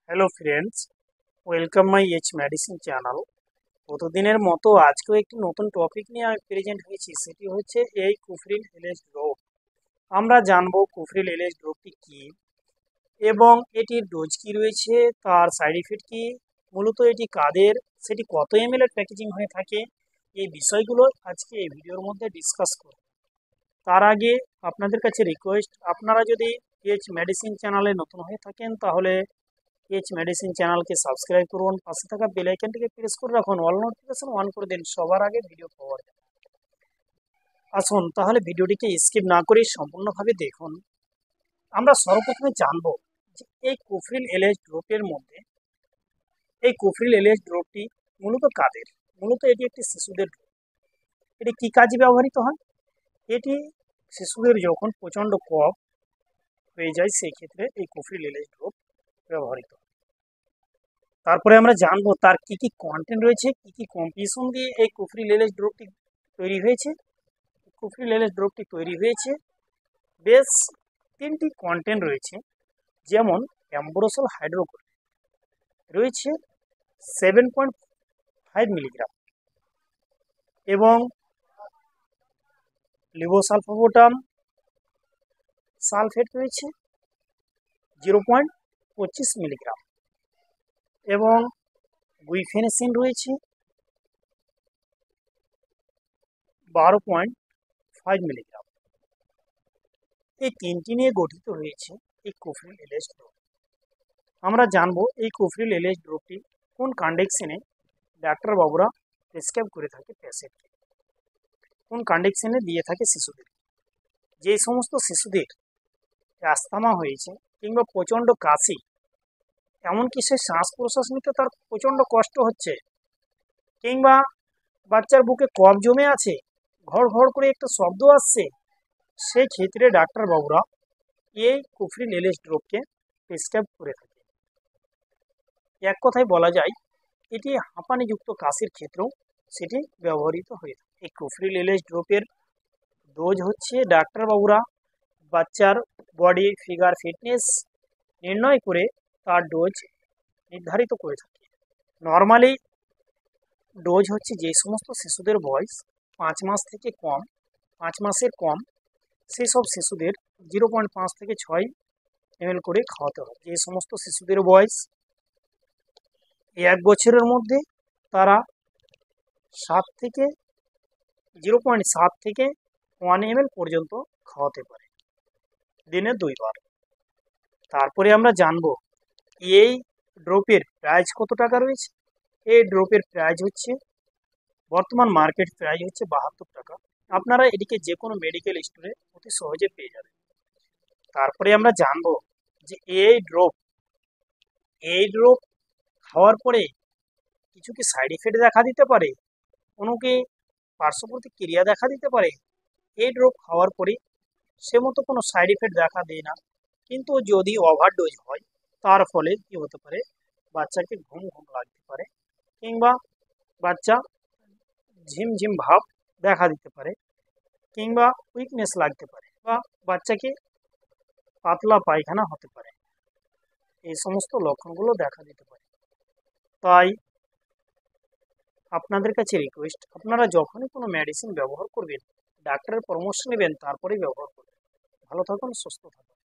Hello friends, welcome my H medicine channel. প্রতিদিনের মতো আজকেও একটি নতুন টপিক নিয়ে আমি প্রেজেন্ট হয়েছি, সেটি হচ্ছে এই কুফরিল এলএচ ড্রপ। আমরা জানবো কুফরিল এলএচ ড্রপটি কী এবং এটির ডোজ কী রয়েছে, তার সাইড ইফেক্ট কী, মূলত এটি কাদের, সেটি কত এমএল এর প্যাকেজিং হয়ে থাকে, এই বিষয়গুলো আজকে এই ভিডিওর মধ্যে ডিসকাস করব। তার আগে আপনাদের কাছে রিকোয়েস্ট, আপনারা যদি এইচ মেডিসিন চ্যানেলে নতুন হয়ে থাকেন তাহলে এইচ মেডিসিন চ্যানেলকে সাবস্ক্রাইব করুন, পাশে থাকা বেল আইকনটিকে প্রেস করে রাখুন, অল নোটিফিকেশন অন করে দিন সবার আগে ভিডিও পাওয়ার জন্য। আসুন তাহলে ভিডিওটিকে স্কিপ না করে সম্পূর্ণভাবে দেখুন। আমরা সর্বপ্রথমে জানব যে এই কুফরিল এলএচ ড্রপের মধ্যে এই কুফরিল এলএচ ড্রপটি মূলত কাদের। মূলত এটি একটি শিশুদের ড্রপ। এটি কী কাজে ব্যবহৃত হয়? এটি শিশুদের যখন প্রচণ্ড কফ হয়ে যায় সেই ক্ষেত্রে এই কুফরিল এলএচ ড্রপ ব্যবহৃত হয়। তারপরে আমরা জানবো তার কি কি কন্টেন্ট রয়েছে, কি কি কম্পোজিশন দিয়ে এই কুফরিল এলএচ ড্রপটি তৈরি হয়েছে। কুফরিল এলএচ ড্রপটি তৈরি হয়েছে বেশ 3টি কন্টেন্ট রয়েছে, যেমন অ্যাম্ব্রোসল হাইড্রোক্লোরাইড রয়েছে 7.5 মিলিগ্রাম এবং লিভোসালফোবোটাম সালফেট রয়েছে 0.25 মিলিগ্রাম এবং গুইফেনেসিন রয়েছে 12.5 মিলিগ্রাম। এই 3টি নিয়ে গঠিত হয়েছে এই কুফরিল এলএচ ড্রপ। আমরা জানবো এই কুফরিল এলএচ ড্রপটি কোন কন্ডিশনে ডাক্তারবাবুরা প্রেসক্রাইব করে থাকে পেশেন্টকে, কোন কন্ডিশনে দিয়ে থাকে শিশুদের। যে সমস্ত শিশুদের অ্যাস্থামা হয়েছে কিংবা প্রচণ্ড কাশি, এমনকি সে শ্বাস প্রশ্বাস নিতে তার প্রচণ্ড কষ্ট হচ্ছে, কিংবা বাচ্চার বুকে কফ জমে আছে, ঘড় ঘড় করে একটা শব্দ আসছে, সেই ক্ষেত্রে ডাক্তারবাবুরা এই কুফরিল এলএচ ড্রপকে প্রেসক্রাইব করে থাকে। এক কথায় বলা যায় এটি হাঁপানিযুক্ত কাশির ক্ষেত্রেও সেটি ব্যবহৃত হয়ে থাকে। এই কুফরিল এলএচ ড্রপের ডোজ হচ্ছে ডাক্তারবাবুরা বাচ্চার বডি ফিগার ফিটনেস নির্ণয় করে তার ডোজ নির্ধারিত করে থাকে। নর্মালি ডোজ হচ্ছে যে সমস্ত শিশুদের বয়স 5 মাস থেকে কম, 5 মাসের কম, সেই সব শিশুদের 0.5 থেকে 6 ml করে খাওয়াতে হবে। যে সমস্ত শিশুদের বয়স 1 বছরের মধ্যে, তারা 7 থেকে 0.7 থেকে 1 ml পর্যন্ত খাওয়াতে পারে দিনে 2 বার। তারপরে আমরা জানবো এই ড্রপের প্রাইস কত টাকা রয়েছে। এই ড্রপের প্রাইস হচ্ছে বর্তমান মার্কেট প্রাইস হচ্ছে 72 টাকা। আপনারা এটিকে যে কোনো মেডিকেল স্টোরে অতি সহজে পেয়ে যাবেন। তারপরে আমরা জানবো যে এই ড্রপ খাওয়ার পরে কিছু কি সাইড ইফেক্ট দেখা দিতে পারে, কোনো কি পার্শ্ব প্রতিক্রিয়া দেখা দিতে পারে। এই ড্রপ খাওয়ার পরে সে মতো কোনো সাইড ইফেক্ট দেখা দেয় না, কিন্তু যদি ওভারডোজ হয় তার ফলে কি হতে পারে, বাচ্চাকে ঘুম ঘুম লাগতে পারে, কিংবা বাচ্চা ঝিমঝিম ভাব দেখা দিতে পারে, কিংবা উইকনেস লাগতে পারে, বা বাচ্চাকে পাতলা পায়খানা হতে পারে। এই সমস্ত লক্ষণগুলো দেখা দিতে পারে। তাই আপনাদের কাছে রিকোয়েস্ট, আপনারা যখনই কোনো মেডিসিন ব্যবহার করবেন ডাক্তারের পরামর্শ নেবেন, তারপরেই ব্যবহার করবেন। ভালো থাকুন, সুস্থ থাকুন।